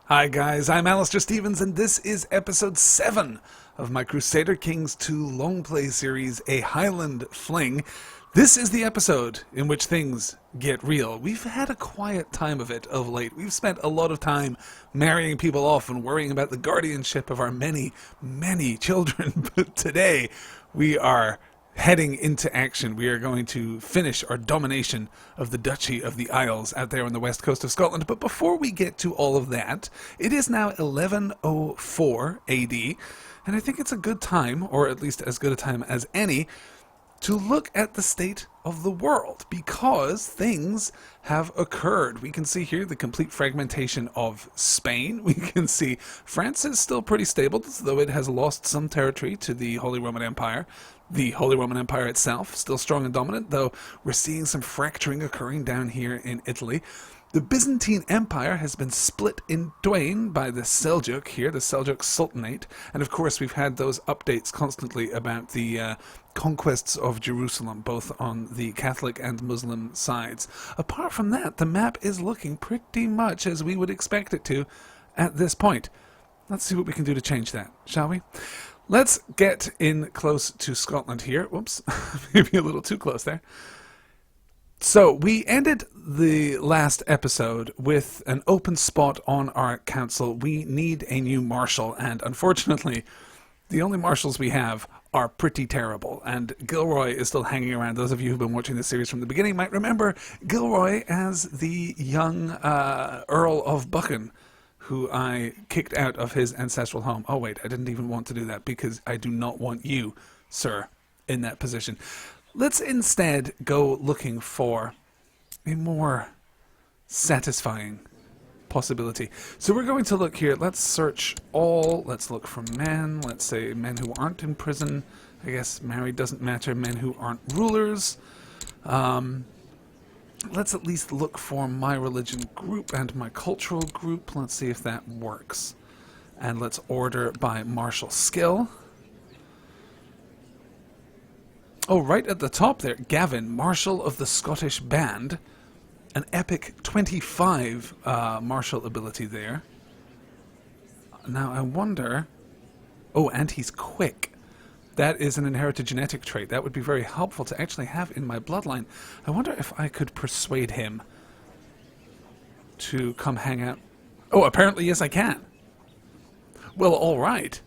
Hi guys, I'm Alistair Stevens and this is episode 7 of my Crusader Kings 2 long play series, A Highland Fling. This is the episode in which things get real. We've had a quiet time of it of late. We've spent a lot of time marrying people off and worrying about the guardianship of our many, many children. But today we are heading into action. We are going to finish our domination of the Duchy of the Isles out there on the west coast of Scotland. But before we get to all of that, it is now 1104 AD, and I think it's a good time, or at least as good a time as any, to look at the state of the world, because things have occurred. We can see here the complete fragmentation of Spain. We can see France is still pretty stable, though it has lost some territory to the Holy Roman Empire. The Holy Roman Empire itself, still strong and dominant, though we're seeing some fracturing occurring down here in Italy. The Byzantine Empire has been split in twain by the Seljuk here, the Seljuk Sultanate, and of course we've had those updates constantly about the conquests of Jerusalem, both on the Catholic and Muslim sides. Apart from that, the map is looking pretty much as we would expect it to at this point. Let's see what we can do to change that, shall we? Let's get in close to Scotland here. Whoops, maybe a little too close there. So we ended the last episode with an open spot on our council. We need a new marshal, and unfortunately, the only marshals we have are pretty terrible, and Gilroy is still hanging around. Those of you who've been watching this series from the beginning might remember Gilroy as the young Earl of Buchan, who I kicked out of his ancestral home. Oh wait, I didn't even want to do that because I do not want you, sir, in that position. Let's instead go looking for a more satisfying possibility. So we're going to look here. Let's search all. Let's look for men. Let's say men who aren't in prison. I guess married doesn't matter. Men who aren't rulers. Let's at least look for my religion group and my cultural group. Let's see if that works. And let's order by martial skill. Oh, right at the top there, Gavin, Marshal of the Scottish Band. An epic 25 martial ability there. Now, I wonder... Oh, and he's quick. That is an inherited genetic trait. That would be very helpful to actually have in my bloodline. I wonder if I could persuade him to come hang out. Oh, apparently, yes, I can. Well, all right.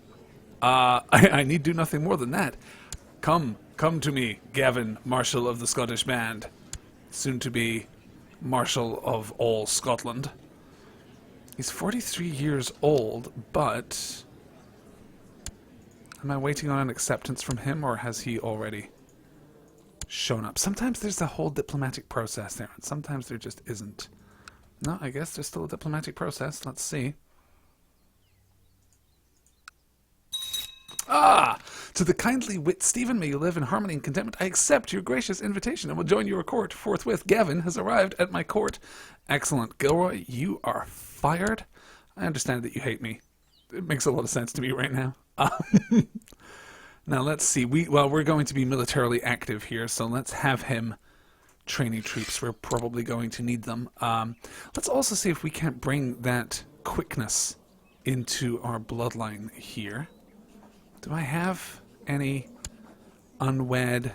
I need do nothing more than that. Come to me, Gavin, Marshal of the Scottish Band, soon to be Marshal of all Scotland. He's 43 years old, but am I waiting on an acceptance from him, or has he already shown up? Sometimes there's a whole diplomatic process there, and sometimes there just isn't. No, I guess there's still a diplomatic process. Let's see. Ah! To the kindly wit Stephen, may you live in harmony and contentment. I accept your gracious invitation and will join your court forthwith. Gavin has arrived at my court. Excellent. Gilroy, you are fired. I understand that you hate me. It makes a lot of sense to me right now. Now let's see. We're going to be militarily active here, so let's have him training troops. We're probably going to need them. Let's also see if we can't bring that quickness into our bloodline here. Do I have any unwed?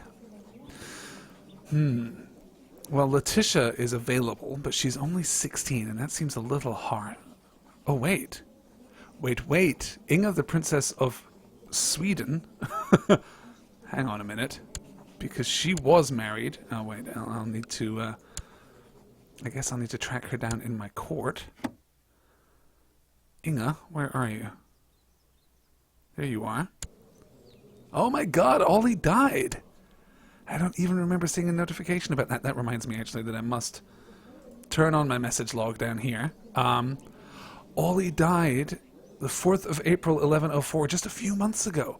Well, Letitia is available, but she's only 16, and that seems a little hard. Oh, wait. Wait. Inga, the Princess of Sweden. Hang on a minute. Because she was married. Oh, wait. I'll need to... I guess I'll need to track her down in my court. Inga, where are you? There you are. Oh my god, Ollie died! I don't even remember seeing a notification about that. That reminds me, actually, that I must turn on my message log down here. Ollie died the 4th of April, 1104, just a few months ago.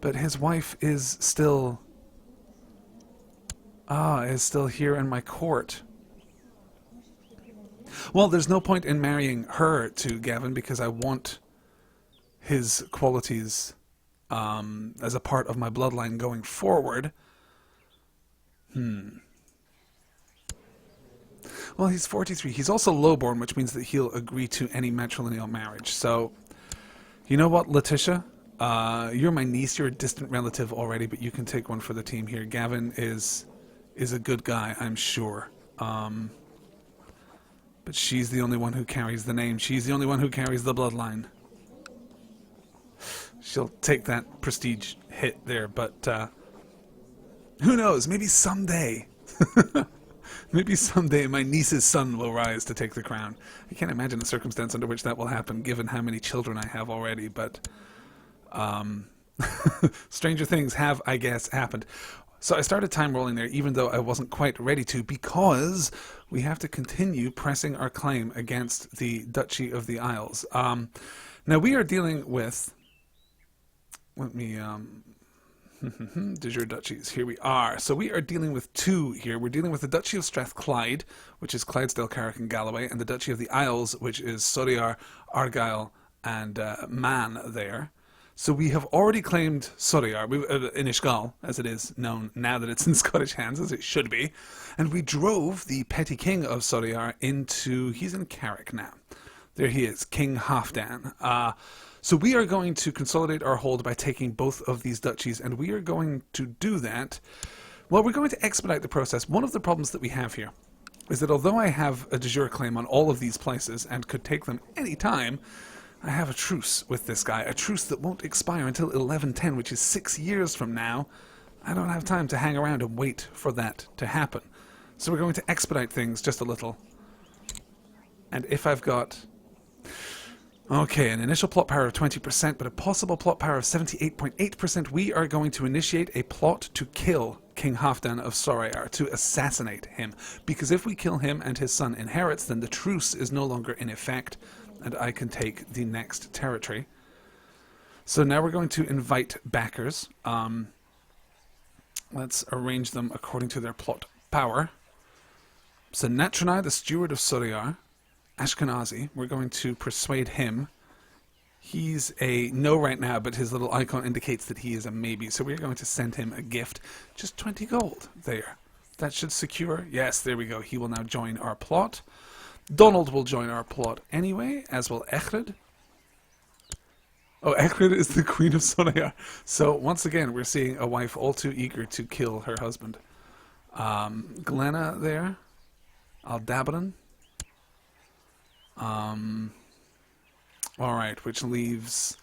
But his wife is still... is still here in my court. Well, there's no point in marrying her to Gavin, because I want his qualities as a part of my bloodline going forward. Well, he's 43. He's also lowborn, which means that he'll agree to any matrilineal marriage. So, you know what, Letitia? You're my niece. You're a distant relative already, but you can take one for the team here. Gavin is a good guy, I'm sure. But she's the only one who carries the name. She's the only one who carries the bloodline. She'll take that prestige hit there, but who knows? Maybe someday. Maybe someday my niece's son will rise to take the crown. I can't imagine a circumstance under which that will happen, given how many children I have already, but stranger things have, I guess, happened. So I started time rolling there, even though I wasn't quite ready to, because we have to continue pressing our claim against the Duchy of the Isles. Now we are dealing with... Let me... de jure duchies. Here we are. So we are dealing with two here. We're dealing with the Duchy of Strathclyde, which is Clydesdale, Carrick, and Galloway, and the Duchy of the Isles, which is Sodiar, Argyll, and Man there. So we have already claimed Sodiar, Inishgal, as it is known now that it's in Scottish hands, as it should be. And we drove the petty king of Sodiar into... He's in Carrick now. There he is, King Halfdan. So we are going to consolidate our hold by taking both of these duchies, and we are going to do that. Well, we're going to expedite the process. One of the problems that we have here is that although I have a de jure claim on all of these places and could take them any time, I have a truce with this guy, a truce that won't expire until 1110, which is 6 years from now. I don't have time to hang around and wait for that to happen. So we're going to expedite things just a little. And if I've got... Okay, an initial plot power of 20%, but a possible plot power of 78.8%. We are going to initiate a plot to kill King Halfdan of Soriar, to assassinate him. Because if we kill him and his son inherits, then the truce is no longer in effect, and I can take the next territory. So now we're going to invite backers. Let's arrange them according to their plot power. So Natranai, the steward of Soriar, Ashkenazi, we're going to persuade him. He's a no right now, but his little icon indicates that he is a maybe. So we're going to send him a gift. Just 20 gold there. That should secure. Yes, there we go. He will now join our plot. Donald will join our plot anyway, as will Echred. Oh, Echred is the Queen of Soriar. So once again, we're seeing a wife all too eager to kill her husband. Glenna there. Aldabaran. Alright, which leaves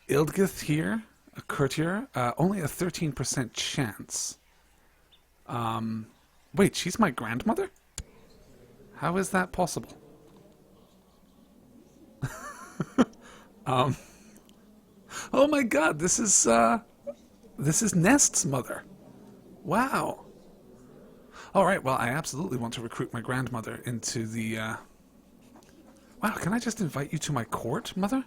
Ildgith here, a courtier, only a 13% chance. Wait, she's my grandmother? How is that possible? Oh my god, this is Nest's mother. Wow. Alright, well, I absolutely want to recruit my grandmother into the, Wow, can I just invite you to my court, mother?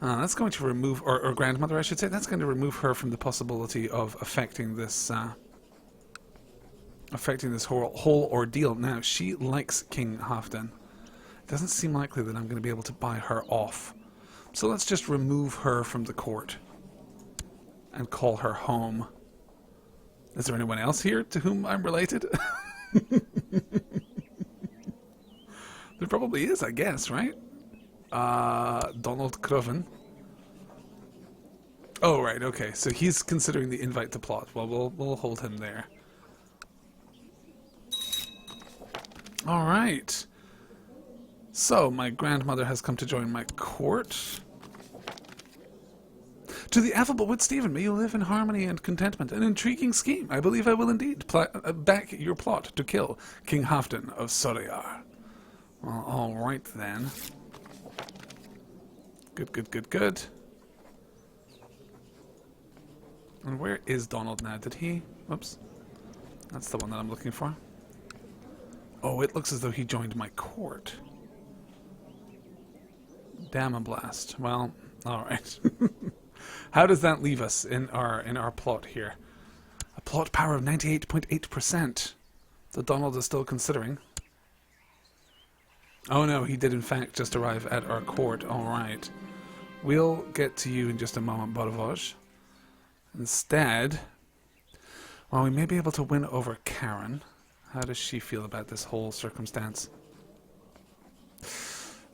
That's going to remove, or grandmother, I should say, that's going to remove her from the possibility of affecting this whole ordeal. Now, she likes King Halfdan. It doesn't seem likely that I'm going to be able to buy her off. So let's just remove her from the court and call her home. Is there anyone else here to whom I'm related? There probably is, I guess, right? Donald Cruven. Oh, right, okay. So he's considering the invite to plot. Well, we'll hold him there. All right. So, my grandmother has come to join my court. To the affable wit Stephen, may you live in harmony and contentment. An intriguing scheme. I believe I will indeed back your plot to kill King Halfdan of Soriar. Well, all right then. Good. And where is Donald now? Did he... Whoops. That's the one that I'm looking for. Oh, it looks as though he joined my court. Damn a blast. Well, alright. How does that leave us in our plot here? A plot power of 98.8%. that Donald is still considering. Oh no, he did in fact just arrive at our court. Alright. We'll get to you in just a moment, Bodavoj. Instead, well, we may be able to win over Karen. How does she feel about this whole circumstance?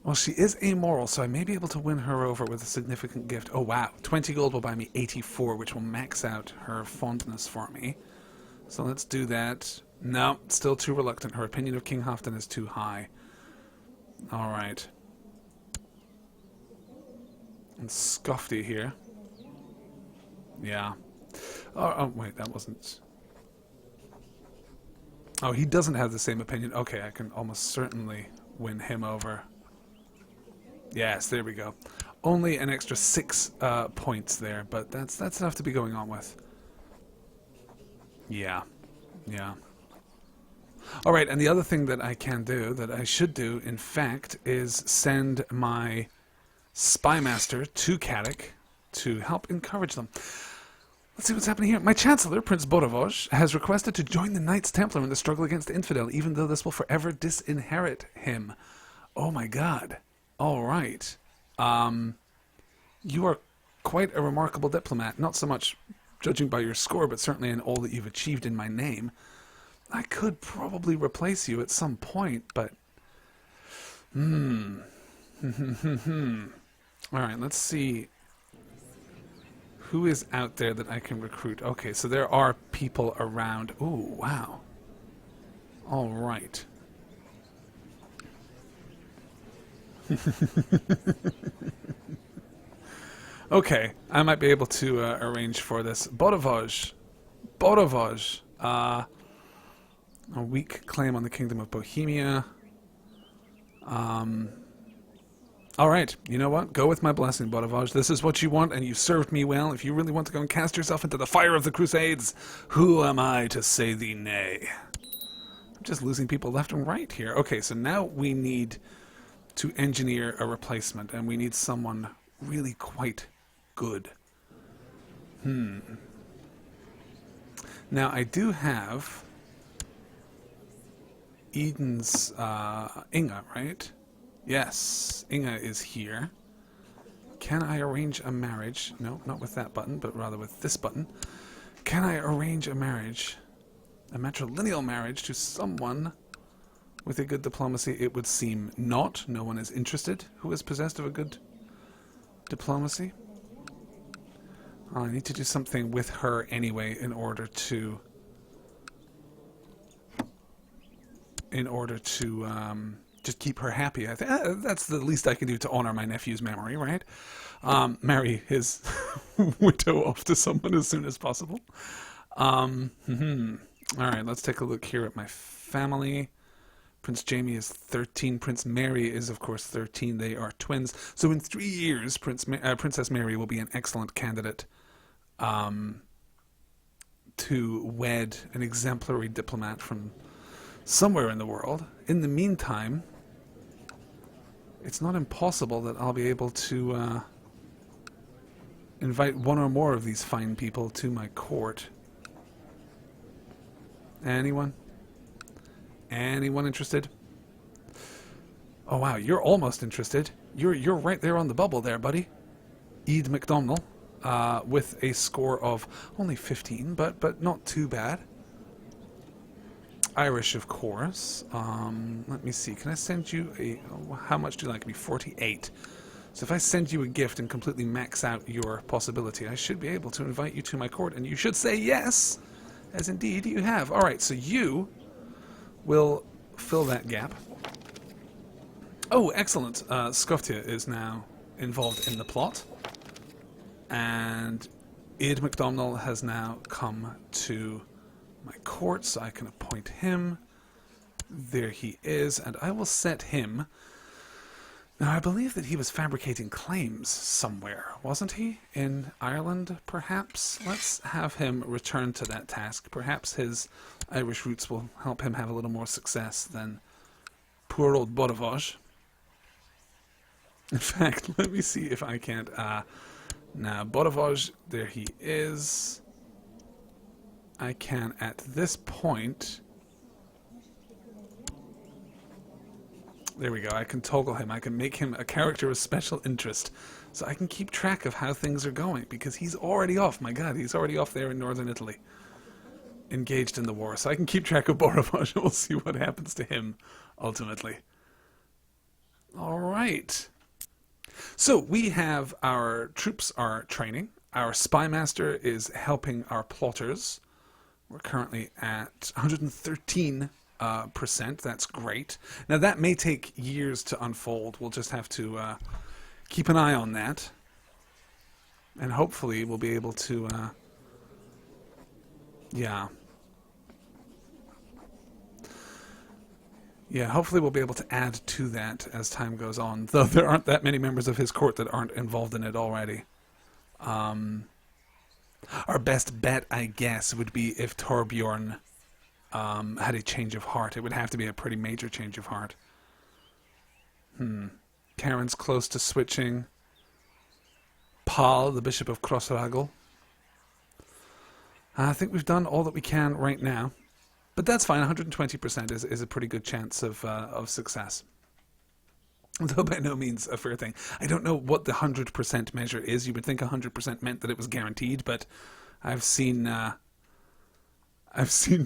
Well, she is amoral, so I may be able to win her over with a significant gift. Oh, wow. 20 gold will buy me 84, which will max out her fondness for me. So let's do that. No, still too reluctant. Her opinion of King Halfdan is too high. Alright. And Scofty here. Yeah. Oh, wait, that wasn't... Oh, he doesn't have the same opinion. Okay, I can almost certainly win him over. Yes, there we go. Only an extra 6 points there, but that's enough to be going on with. Yeah. Yeah. Alright, and the other thing that I can do, that I should do, in fact, is send my spymaster to Carrick to help encourage them. Let's see what's happening here. My Chancellor, Prince Borovoj, has requested to join the Knights Templar in the struggle against the Infidel, even though this will forever disinherit him. Oh my god. Alright. You are quite a remarkable diplomat, not so much judging by your score, but certainly in all that you've achieved in my name. I could probably replace you at some point, but... Alright, let's see who is out there that I can recruit. Okay, so there are people around. Ooh, wow. Alright. Okay, I might be able to arrange for this. Borovoj. A weak claim on the Kingdom of Bohemia. Alright, you know what? Go with my blessing, Borovoj. This is what you want, and you've served me well. If you really want to go and cast yourself into the fire of the Crusades, who am I to say thee nay? I'm just losing people left and right here. Okay, so now we need to engineer a replacement, and we need someone really quite good. Now, I do have Eden's Inga, right? Yes, Inga is here. Can I arrange a marriage? No, not with that button, but rather with this button. Can I arrange a marriage, a matrilineal marriage, to someone with a good diplomacy? It would seem not. No one is interested who is possessed of a good diplomacy. I need to do something with her anyway in order to just keep her happy. I think that's the least I can do to honor my nephew's memory, right? Marry his widow off to someone as soon as possible. All right, let's take a look here at my family. Prince Jamie is 13. Prince Mary is, of course, 13. They are twins. So in 3 years, Princess Mary will be an excellent candidate to wed an exemplary diplomat from somewhere in the world. In the meantime, it's not impossible that I'll be able to invite one or more of these fine people to my court. Anyone? Anyone interested? Oh wow, you're almost interested. You're right there on the bubble there, buddy. Ed McDonald, with a score of only 15, but not too bad. Irish, of course. Let me see. Can I send you a... how much do you like me? 48. So if I send you a gift and completely max out your possibility, I should be able to invite you to my court, and you should say yes, as indeed you have. All right, so you will fill that gap. Oh, excellent. Skoftia is now involved in the plot. And Ed McDonald has now come to my court, so I can appoint him. There he is, and I will set him... Now, I believe that he was fabricating claims somewhere, wasn't he? In Ireland, perhaps? Let's have him return to that task. Perhaps his Irish roots will help him have a little more success than poor old Borovoj. In fact, let me see if I can't... now, Borovoj, there he is. I can, at this point... There we go. I can toggle him. I can make him a character of special interest. So I can keep track of how things are going. Because he's already off. My god, he's already off there in northern Italy. engaged in the war, so I can keep track of Borovoj and we'll see what happens to him ultimately. All right. So we have our troops are training. Our spy master is helping our plotters. We're currently at 113%. That's great. Now that may take years to unfold. We'll just have to keep an eye on that. And hopefully we'll be able to... Yeah, hopefully we'll be able to add to that as time goes on, though there aren't that many members of his court that aren't involved in it already. Our best bet, I guess, would be if Torbjorn had a change of heart. It would have to be a pretty major change of heart. Karen's close to switching. Paul, the Bishop of Crossragel. I think we've done all that we can right now. But that's fine. 120% is a pretty good chance of success. Though by no means a fair thing. I don't know what the 100% measure is. You would think 100% meant that it was guaranteed, but I've seen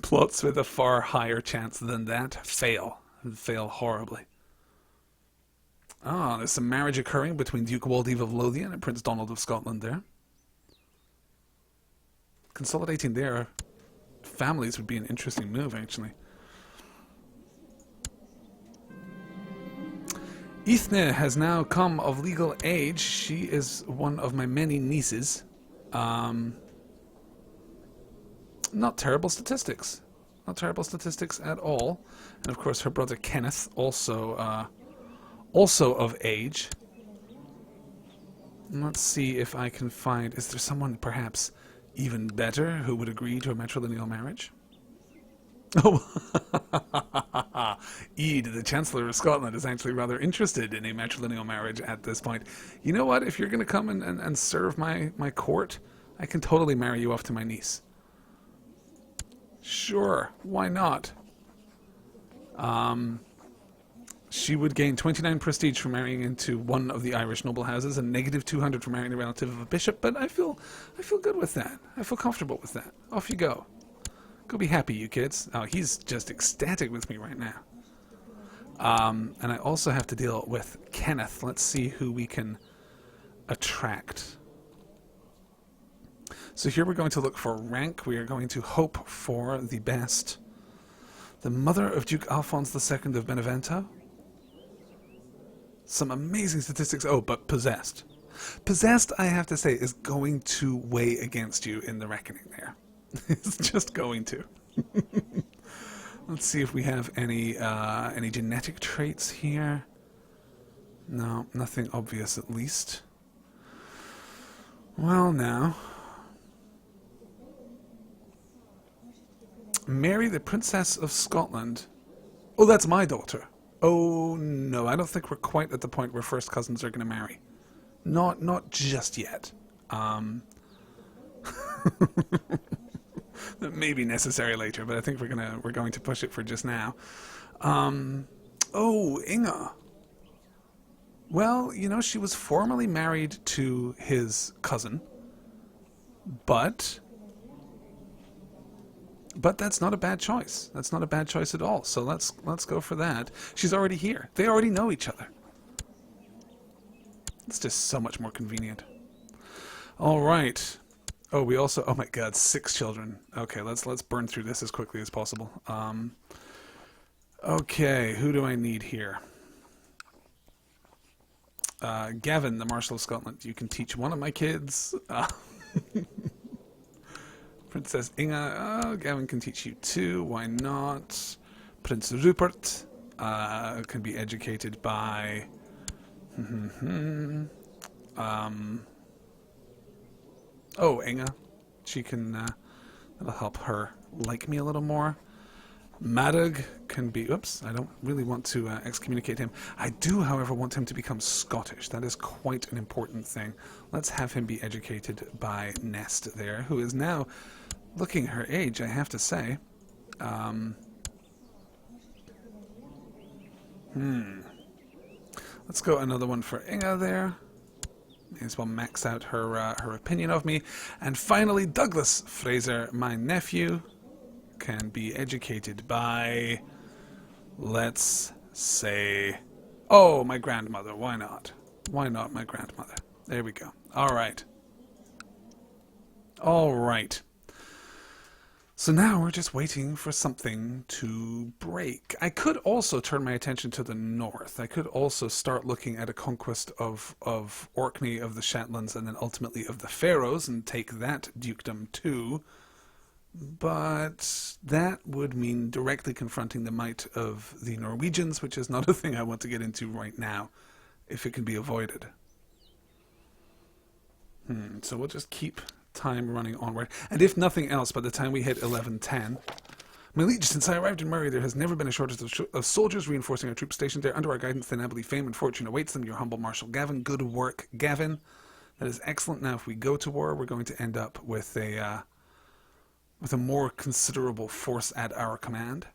plots with a far higher chance than that fail horribly. Ah, there's some marriage occurring between Duke Waldev of Lothian and Prince Donald of Scotland there. Consolidating their families would be an interesting move, actually. Ithne has now come of legal age. She is one of my many nieces. Not terrible statistics. Not terrible statistics at all. And of course her brother Kenneth, also of age. Let's see if I can find... Is there someone perhaps even better who would agree to a matrilineal marriage? Oh, Ede, the Chancellor of Scotland, is actually rather interested in a matrilineal marriage at this point. You know what? If you're going to come and serve my court, I can totally marry you off to my niece. Sure, why not? She would gain 29 prestige for marrying into one of the Irish noble houses and negative 200 for marrying a relative of a bishop, but I feel good with that. I feel comfortable with that. Off you go. Go be happy, you kids. Oh, he's just ecstatic with me right now. And I also have to deal with Kenneth. Let's see who we can attract. So here we're going to look for rank. We are going to hope for the best. The mother of Duke Alphonse II of Benevento. Some amazing statistics. Oh, but possessed. Possessed, I have to say, is going to weigh against you in the reckoning there. It's just going to. Let's see if we have any genetic traits here. No, nothing obvious at least. Well, now. Mary, the Princess of Scotland. Oh, that's my daughter. Oh, no, I don't think we're quite at the point where first cousins are going to marry. Not just yet. That may be necessary later, but I think we're going to push it for just now. Oh, Inga. Well, you know, she was formerly married to his cousin, but that's not a bad choice. That's not a bad choice at all. So let's go for that. She's already here. They already know each other. It's just so much more convenient. All right. Oh, we also... Oh my god, 6 children. Okay, let's burn through this as quickly as possible. Okay, who do I need here? Gavin, the Marshal of Scotland. You can teach one of my kids. Princess Inga. Oh, Gavin can teach you 2. Why not? Prince Rupert can be educated by... Oh, Inga. She can... that'll help her like me a little more. Madog can be... Oops, I don't really want to excommunicate him. I do, however, want him to become Scottish. That is quite an important thing. Let's have him be educated by Nest there, who is now looking her age, I have to say. Let's go another one for Inga there. May as well max out her opinion of me. And finally, Douglas Fraser, my nephew. can be educated by, let's say, oh, my grandmother. Why not? Why not my grandmother? There we go. All right. All right. So now we're just waiting for something to break. I could also turn my attention to the north. I could also start looking at a conquest of Orkney, of the Shetlands, and then ultimately of the Faroes, and take that dukedom too. But that would mean directly confronting the might of the Norwegians, which is not a thing I want to get into right now, if it can be avoided. So we'll just keep time running onward. And if nothing else, by the time we hit 1110, my liege, since I arrived in Murray, there has never been a shortage of soldiers reinforcing our troops stationed there. Under our guidance, then I believe fame and fortune awaits them. Your humble Marshal Gavin. Good work, Gavin. That is excellent. Now, if we go to war, we're going to end up with a more considerable force at our command.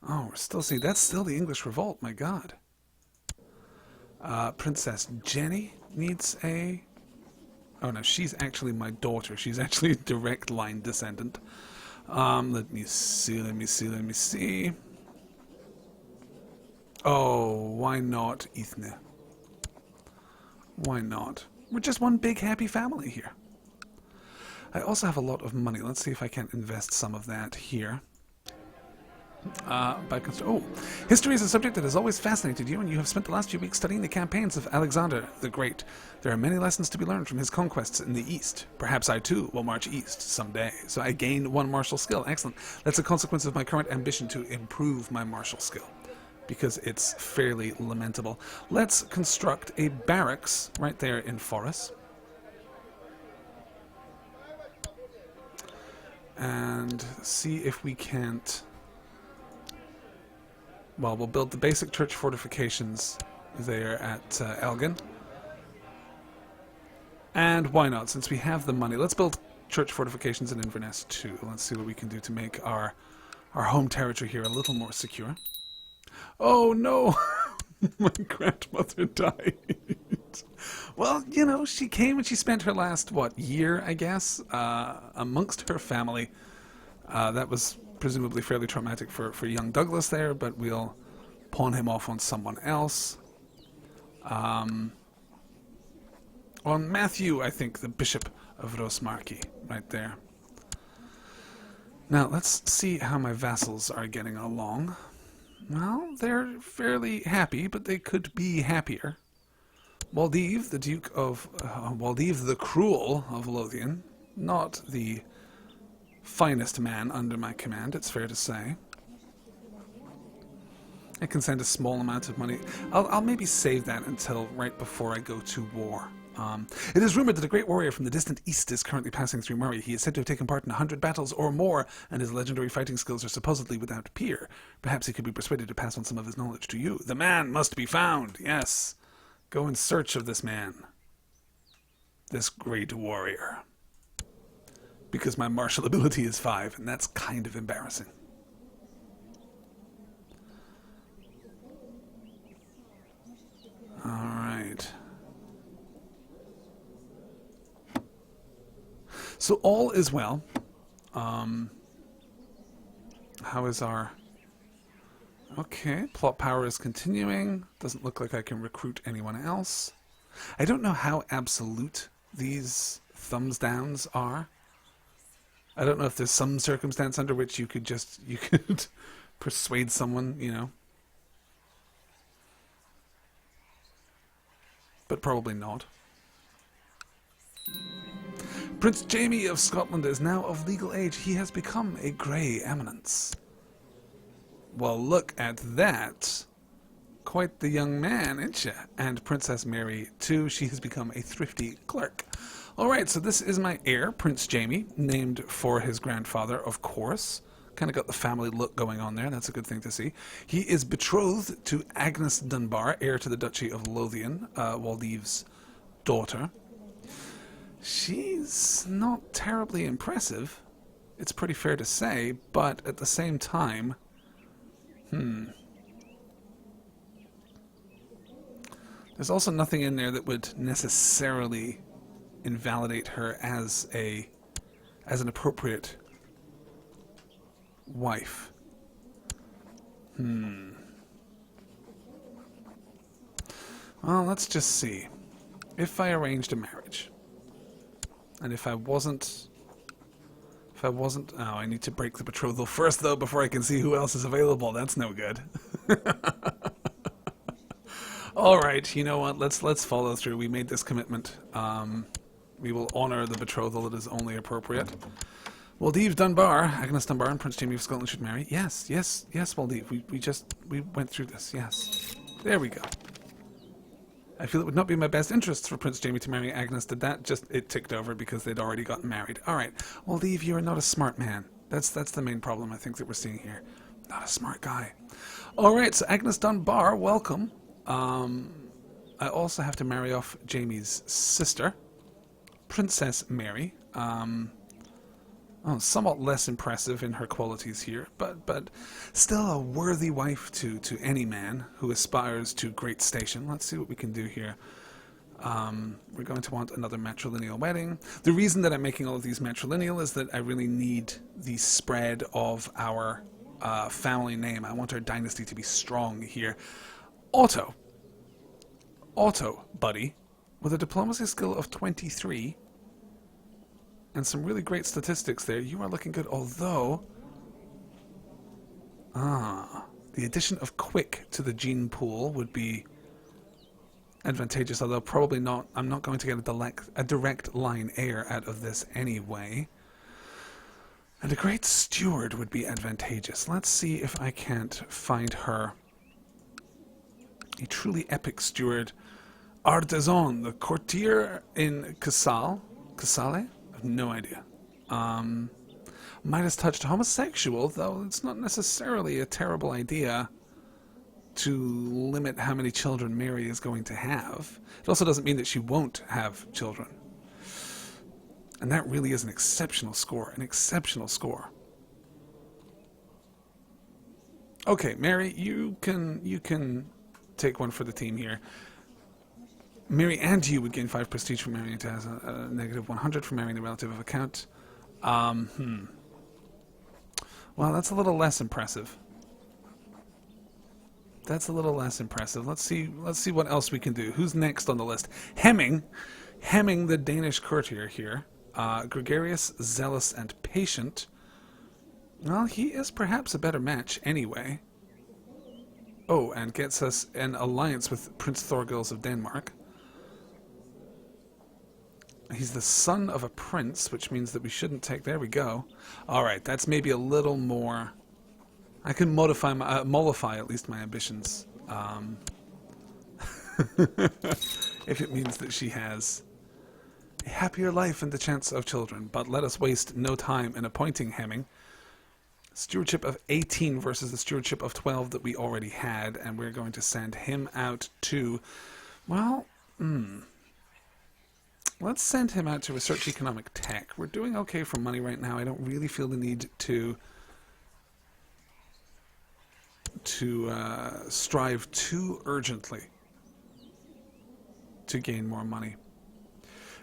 Oh, we're still seeing... That's still the English revolt, my god. Princess Jenny needs a... Oh no, she's actually my daughter. She's actually a direct line descendant. Let me see. Oh, why not Ethne? Why not? We're just one big happy family here. I also have a lot of money. Let's see if I can invest some of that here. History is a subject that has always fascinated you, and you have spent the last few weeks studying the campaigns of Alexander the Great. There are many lessons to be learned from his conquests in the East. Perhaps I, too, will march east someday. So I gained one martial skill. Excellent. That's a consequence of my current ambition to improve my martial skill, because it's fairly lamentable. Let's construct a barracks right there in Forres. And see if we can't... Well, we'll build the basic church fortifications there at Elgin. And why not? Since we have the money, let's build church fortifications in Inverness too. Let's see what we can do to make our home territory here a little more secure. Oh no! My grandmother died. Well, you know, she came and she spent her last, year, I guess, amongst her family. That was presumably fairly traumatic for young Douglas there, but we'll pawn him off on someone else. On Matthew, I think, the Bishop of Rosmarki, right there. Now, let's see how my vassals are getting along. Well, they're fairly happy, but they could be happier. Waldev, the Duke of... Waldev the Cruel of Lothian, not the finest man under my command, it's fair to say. I can send a small amount of money. I'll maybe save that until right before I go to war. It is rumored that a great warrior from the distant east is currently passing through Murray. He is said to have taken part in 100 battles or more, and his legendary fighting skills are supposedly without peer. Perhaps he could be persuaded to pass on some of his knowledge to you. The man must be found, yes. Go in search of this man. This great warrior. Because my martial ability is 5, and that's kind of embarrassing. Alright. So all is well. How is our... Okay, plot power is continuing. Doesn't look like I can recruit anyone else. I don't know how absolute these thumbs downs are. I don't know if there's some circumstance under which you could persuade someone, you know. But probably not. Prince Jamie of Scotland is now of legal age. He has become a grey eminence. Well, look at that. Quite the young man, isn't you? And Princess Mary, too. She has become a thrifty clerk. Alright, so this is my heir, Prince Jamie, named for his grandfather, of course. Kind of got the family look going on there. That's a good thing to see. He is betrothed to Agnes Dunbar, heir to the Duchy of Lothian, Waldev's daughter. She's not terribly impressive. It's pretty fair to say, but at the same time... There's also nothing in there that would necessarily invalidate her as a as an appropriate wife. Well, let's just see. If I arranged a marriage, and if I wasn't... oh, I need to break the betrothal first, though, before I can see who else is available. That's no good. All right, you know what? Let's follow through. We made this commitment. We will honor the betrothal that is only appropriate. Waldev Dunbar, Agnes Dunbar, and Prince Jamie of Scotland should marry. Yes, Waldev. We went through this. Yes, there we go. I feel it would not be in my best interests for Prince Jamie to marry Agnes. Did that just... it ticked over because they'd already gotten married. All right, Waldev, you are not a smart man. That's the main problem I think that we're seeing here. Not a smart guy. All right, so Agnes Dunbar, welcome. I also have to marry off Jamie's sister, Princess Mary. Somewhat less impressive in her qualities here, but still a worthy wife to any man who aspires to great station. Let's see what we can do here. We're going to want another matrilineal wedding. The reason that I'm making all of these matrilineal is that I really need the spread of our family name. I want our dynasty to be strong here. Otto, buddy, with a diplomacy skill of 23... and some really great statistics there. You are looking good, although... the addition of quick to the gene pool would be advantageous, although probably not. I'm not going to get a direct line heir out of this anyway. And a great steward would be advantageous. Let's see if I can't find her a truly epic steward. Artisan, the courtier in Casale? No idea. Midas touched homosexual, though it's not necessarily a terrible idea to limit how many children Mary is going to have. It also doesn't mean that she won't have children. And that really is an exceptional score. Okay, Mary, you can take one for the team here. Mary and you would gain 5 prestige from marrying it as a negative 100 for marrying the relative of account. Well, that's a little less impressive. Let's see what else we can do. Who's next on the list? Hemming, the Danish courtier here. Gregarious, zealous, and patient. Well, he is perhaps a better match anyway. Oh, and gets us an alliance with Prince Thorgils of Denmark. He's the son of a prince, which means that we shouldn't take... There we go. All right, that's maybe a little more... I can mollify at least my ambitions. If it means that she has a happier life and the chance of children. But let us waste no time in appointing Hemming. Stewardship of 18 versus the stewardship of 12 that we already had. And we're going to send him out to... Well, let's send him out to research economic tech. We're doing okay for money right now. I don't really feel the need to strive too urgently to gain more money.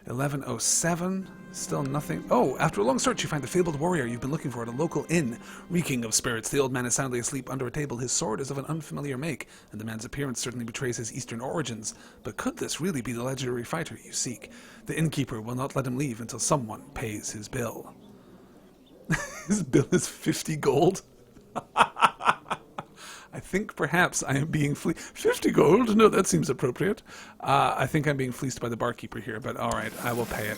1107, still nothing. Oh, after a long search, you find the fabled warrior you've been looking for at a local inn. Reeking of spirits, the old man is soundly asleep under a table. His sword is of an unfamiliar make, and the man's appearance certainly betrays his eastern origins. But could this really be the legendary fighter you seek? The innkeeper will not let him leave until someone pays his bill. His bill is 50 gold? I think perhaps I am being fleeced. 50 gold? No, that seems appropriate. I think I'm being fleeced by the barkeeper here, but alright, I will pay it.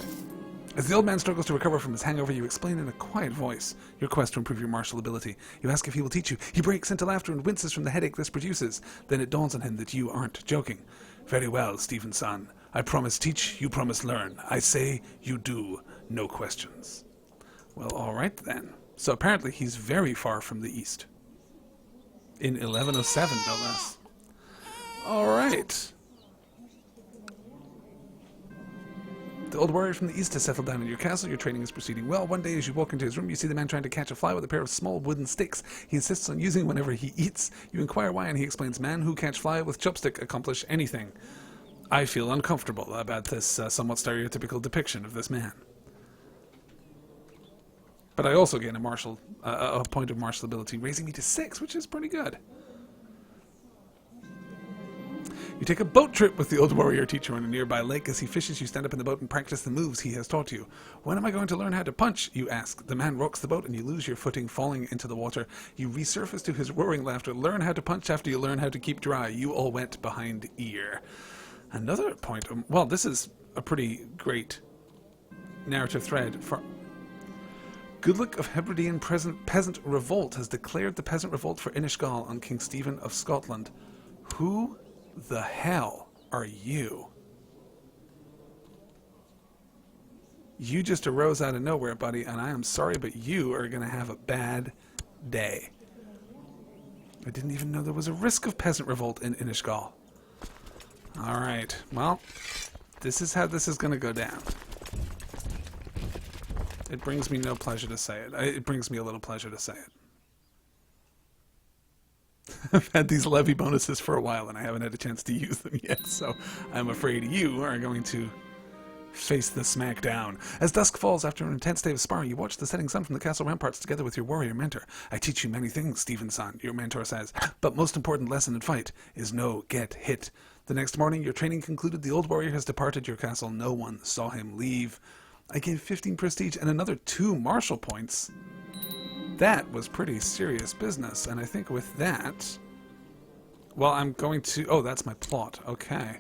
As the old man struggles to recover from his hangover, you explain in a quiet voice your quest to improve your martial ability. You ask if he will teach you. He breaks into laughter and winces from the headache this produces. Then it dawns on him that you aren't joking. Very well, Stephen's son. I promise teach, you promise learn. I say, you do. No questions. Well, alright then. So apparently he's very far from the east. In 1107, no less. Alright. The old warrior from the east has settled down in your castle. Your training is proceeding well. One day as you walk into his room, you see the man trying to catch a fly with a pair of small wooden sticks. He insists on using whenever he eats. You inquire why, and he explains, man who catch fly with chopstick accomplish anything. I feel uncomfortable about this somewhat stereotypical depiction of this man. But I also gain a point of martial ability, raising me to 6, which is pretty good. You take a boat trip with the old warrior teacher on a nearby lake. As he fishes, you stand up in the boat and practice the moves he has taught you. When am I going to learn how to punch? You ask. The man rocks the boat and you lose your footing, falling into the water. You resurface to his roaring laughter. Learn how to punch after you learn how to keep dry. You all went behind ear. Another point. Well, this is a pretty great narrative thread. For Goodluck of Hebridean Peasant Revolt has declared the peasant revolt for Inishgal on King Stephen of Scotland. Who the hell are you? You just arose out of nowhere, buddy, and I am sorry, but you are going to have a bad day. I didn't even know there was a risk of peasant revolt in Inishgal. Alright, well, this is how this is going to go down. It brings me no pleasure to say it. It brings me a little pleasure to say it. I've had these levy bonuses for a while and I haven't had a chance to use them yet, so I'm afraid you are going to face the smackdown. As dusk falls after an intense day of sparring, you watch the setting sun from the castle ramparts together with your warrior mentor. I teach you many things, Stephen-san, your mentor says, but most important lesson in fight is no get hit. The next morning, your training concluded. The old warrior has departed your castle. No one saw him leave. I gave 15 prestige and another 2 martial points. That was pretty serious business, and I think with that... Well, I'm going to... Oh, that's my plot. Okay.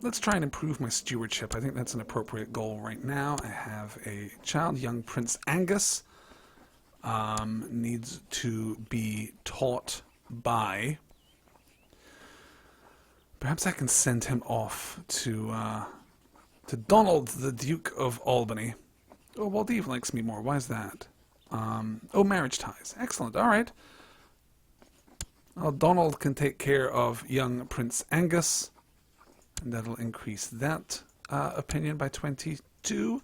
Let's try and improve my stewardship. I think that's an appropriate goal right now. I have a child, young Prince Angus. Needs to be taught by... Perhaps I can send him off to Donald, the Duke of Albany. Oh, Waldev likes me more. Why is that? Oh, marriage ties. Excellent. All right. Well, Donald can take care of young Prince Angus, and that'll increase that opinion by 22.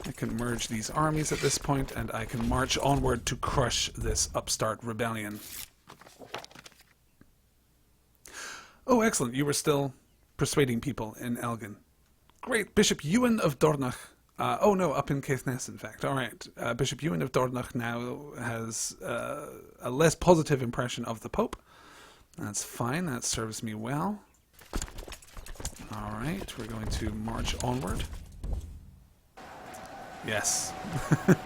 I can merge these armies at this point, and I can march onward to crush this upstart rebellion. Oh, excellent. You were still persuading people in Elgin. Great. Bishop Ewan of Dornach. Oh, no, up in Caithness, in fact. All right. Bishop Ewan of Dornach now has a less positive impression of the Pope. That's fine. That serves me well. All right. We're going to march onward. Yes.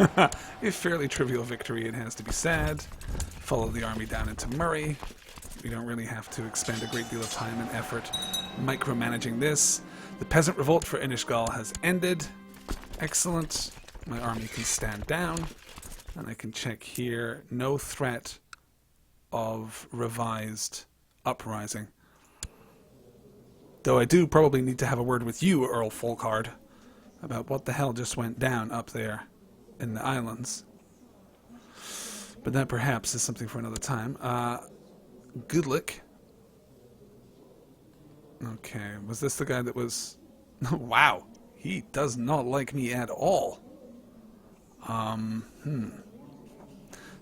A fairly trivial victory, it has to be said. Follow the army down into Murray. We don't really have to expend a great deal of time and effort micromanaging this. The peasant revolt for Inishgal has ended. Excellent. My army can stand down. And I can check here. No threat of revised uprising. Though I do probably need to have a word with you, Earl Folkard, about what the hell just went down up there in the islands. But that perhaps is something for another time. Goodluck. Okay, was this the guy that was... Wow, he does not like me at all.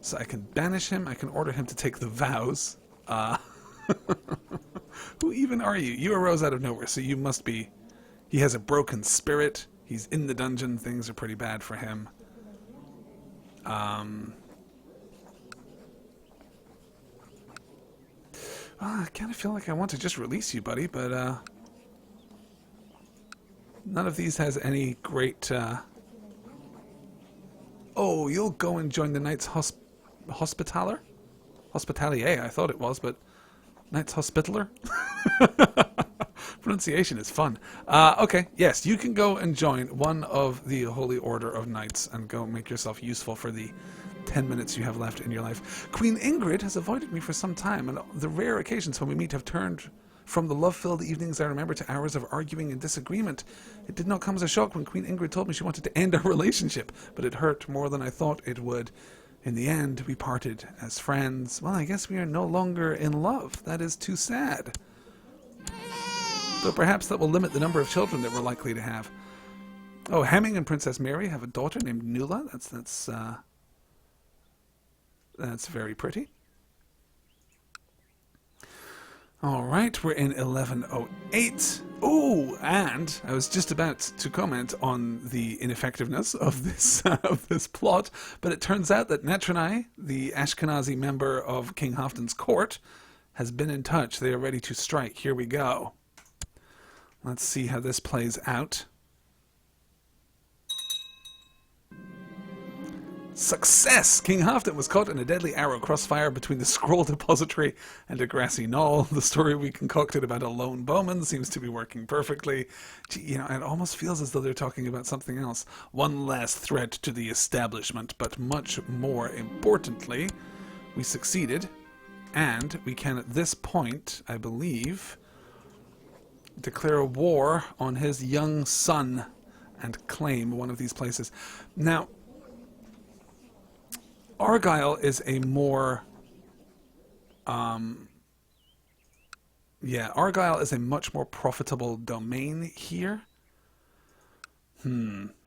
So I can banish him, I can order him to take the vows. Who even are you? You arose out of nowhere, so you must be... He has a broken spirit, he's in the dungeon, things are pretty bad for him. I kind of feel like I want to just release you, buddy, but none of these has any great... Oh, you'll go and join the Knights Hospitaller? Hospitalier, I thought it was, but Knights Hospitaller? Pronunciation is fun. Okay, yes, you can go and join one of the Holy Order of Knights and go make yourself useful for the 10 minutes you have left in your life. Queen Ingrid has avoided me for some time, and the rare occasions when we meet have turned from the love-filled evenings I remember to hours of arguing and disagreement. It did not come as a shock when Queen Ingrid told me she wanted to end our relationship, but it hurt more than I thought it would. In the end, we parted as friends. Well, I guess we are no longer in love. That is too sad. Though perhaps that will limit the number of children that we're likely to have. Oh, Hemming and Princess Mary have a daughter named Nuala. That's very pretty. All right, we're in 1108. Oh, and I was just about to comment on the ineffectiveness of this plot, but it turns out that Netranai, the Ashkenazi member of King Halfdan's court, has been in touch. They are ready to strike. Here we go. Let's see how this plays out. Success! King Halfdan was caught in a deadly arrow crossfire between the scroll depository and a grassy knoll. The story we concocted about a lone bowman seems to be working perfectly. Gee, you know, it almost feels as though they're talking about something else. One last threat to the establishment, but much more importantly, we succeeded, and we can at this point, I believe, declare a war on his young son and claim one of these places. Now, Argyle is a more, Argyle is a much more profitable domain here.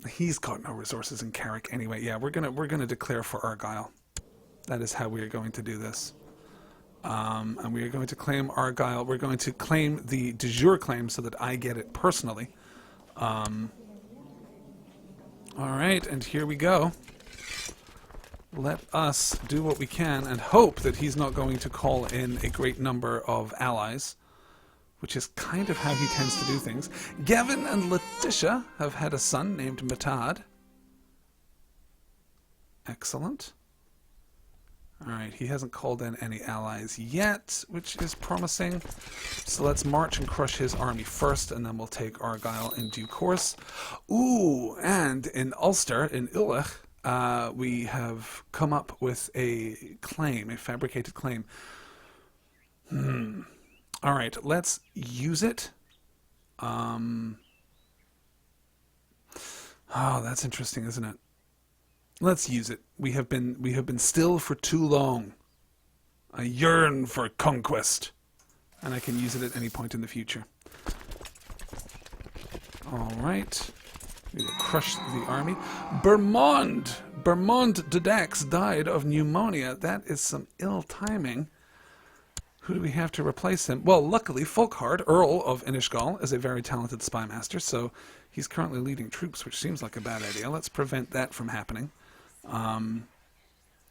He's got no resources in Carrick anyway. Yeah, we're gonna declare for Argyle. That is how we are going to do this. And we are going to claim Argyle. We're going to claim the de jure claim so that I get it personally. All right, and here we go. Let us do what we can and hope that he's not going to call in a great number of allies, which is kind of how he tends to do things. Gavin and Letitia have had a son named Matad. Excellent. Alright, he hasn't called in any allies yet, which is promising. So let's march and crush his army first, and then we'll take Argyle in due course. Ooh, and in Ulster, in Ullach, we have come up with a claim, a fabricated claim. Alright, let's use it. Oh, that's interesting, isn't it? Let's use it. We have been still for too long. I yearn for conquest. And I can use it at any point in the future. Alright. We will crush the army. Bermond de Dax died of pneumonia. That is some ill timing. Who do we have to replace him? Well, luckily, Folkhard, Earl of Inishgal, is a very talented spy master, so he's currently leading troops, which seems like a bad idea. Let's prevent that from happening.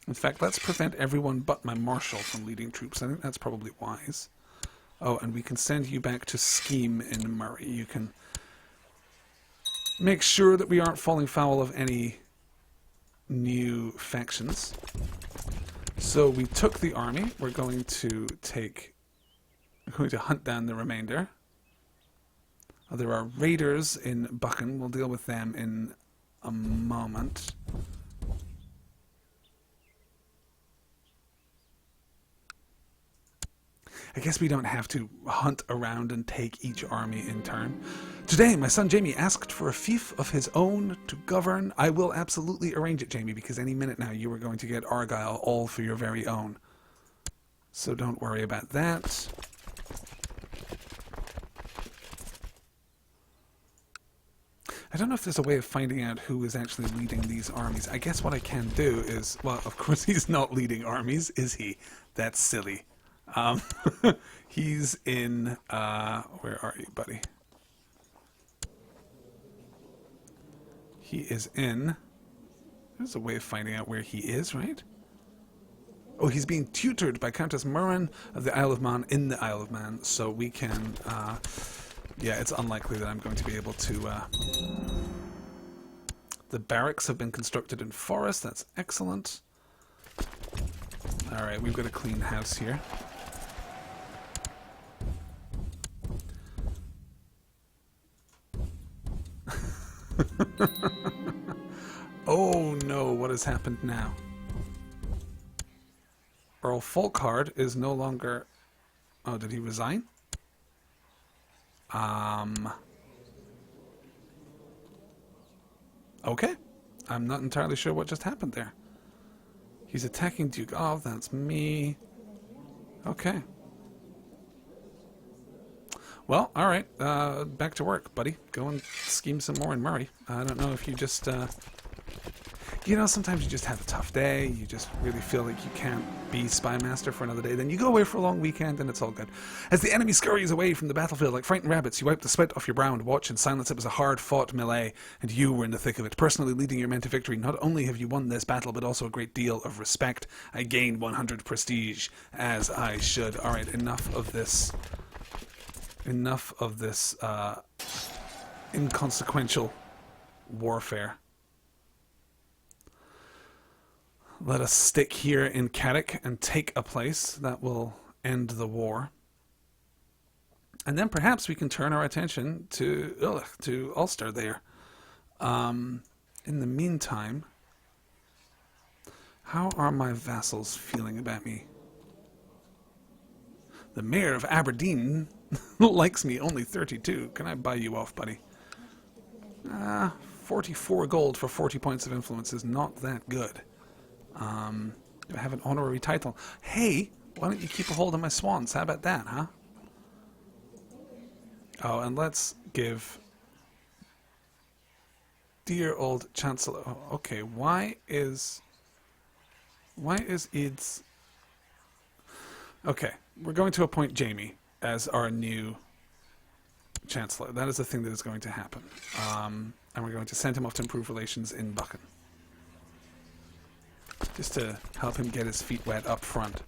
In fact, let's prevent everyone but my marshal from leading troops. I think that's probably wise. Oh, and we can send you back to Scheme in Murray. You can make sure that we aren't falling foul of any new factions. So we took the army. We're going to hunt down the remainder. There are raiders in Buchan. We'll deal with them in a moment. I guess we don't have to hunt around and take each army in turn. Today, my son Jamie asked for a fief of his own to govern. I will absolutely arrange it, Jamie, because any minute now you are going to get Argyle all for your very own. So don't worry about that. I don't know if there's a way of finding out who is actually leading these armies. I guess what I can do is, well, of course he's not leading armies, is he? That's silly. He's in, where are you, buddy? He is in, there's a way of finding out where he is, right? Oh, he's being tutored by Countess Murren of the Isle of Man in the Isle of Man, so we can, yeah, it's unlikely that I'm going to be able to, the barracks have been constructed in forest, that's excellent. Alright, we've got a clean house here. Oh no, what has happened now? Earl Folkhard is no longer... Oh, did he resign? Okay. I'm not entirely sure what just happened there. He's attacking Duke. Oh, that's me. Okay. Well, alright. Back to work, buddy. Go and scheme some more in Murray. I don't know if you just... you know, sometimes you just have a tough day, you just really feel like you can't be Spymaster for another day, then you go away for a long weekend and it's all good. As the enemy scurries away from the battlefield like frightened rabbits, you wipe the sweat off your brow and watch in silence. It was a hard-fought melee, and you were in the thick of it, personally leading your men to victory. Not only have you won this battle, but also a great deal of respect. I gained 100 prestige, as I should. Alright, enough of this inconsequential warfare. Let us stick here in Carrick and take a place that will end the war. And then perhaps we can turn our attention to Ulster there. In the meantime, how are my vassals feeling about me? The Mayor of Aberdeen likes me, only 32. Can I buy you off, buddy? 44 gold for 40 points of influence is not that good. Do I have an honorary title? Hey, why don't you keep a hold of my swans? How about that, huh? Oh, and let's give dear old Chancellor... Oh, okay, why is Eads... Okay, we're going to appoint Jamie as our new Chancellor. That is the thing that is going to happen. And we're going to send him off to improve relations in Buchan. Just to help him get his feet wet up front.